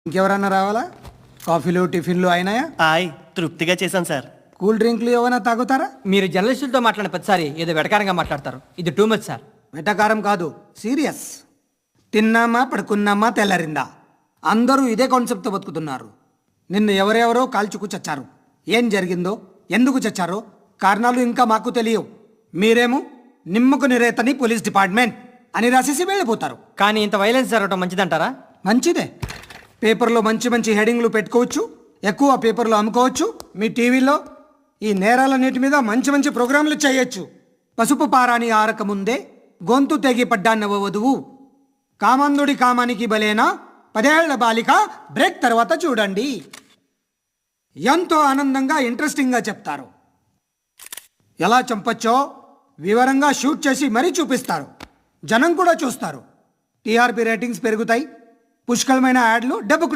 ఇంకెవరన్నా రావాలా? కాఫీలు టిఫిన్లు అయినాయా? తృప్తిగా చేశాను సార్. కూల్ డ్రింక్లు ఏమైనా తాగుతారా? మీరు జర్నలిస్టులతో మాట్లాడిన ప్రతిసారి ఏదో వెటకారంగా మాట్లాడతారు. ఇది టూ మచ్ సార్. వెటకారం కాదు, సీరియస్. తిన్నామా పడుకున్నామా తెల్లరిందా, అందరూ ఇదే కాన్సెప్ట్తో బతుకుతున్నారు. నిన్ను ఎవరెవరో కాల్చుకు చచ్చారు. ఏం జరిగిందో, ఎందుకు చచ్చారో కారణాలు ఇంకా మాకు తెలియవు. మీరేమో నిమ్మకు నిరేతని పోలీస్ డిపార్ట్మెంట్ అని రాసేసి వెళ్ళిపోతారు. కానీ ఇంత వైలెన్స్ జరగడం మంచిదంటారా? మంచిదే. పేపర్లో మంచి మంచి హెడింగ్లు పెట్టుకోవచ్చు, ఎక్కువ పేపర్లు అమ్ముకోవచ్చు. మీ టీవీలో ఈ నేరాలన్నిటి మీద మంచి మంచి ప్రోగ్రాంలు చేయొచ్చు. పసుపు పారాని ఆరక ముందే గొంతు తెగి పడ్డాన్నవ వధువు, కామందుడి కామానికి బలేనా 10 ఏళ్ల బాలిక బ్రేక్ తర్వాత చూడండి. ఎంతో ఆనందంగా ఇంట్రెస్టింగ్గా చెప్తారు. ఎలా చంపచ్చో వివరంగా షూట్ చేసి మరీ చూపిస్తారు. జనం కూడా చూస్తారు. టీఆర్పీ రేటింగ్స్ పెరుగుతాయి. పుష్కలమైన యాడ్లు డబ్బుకు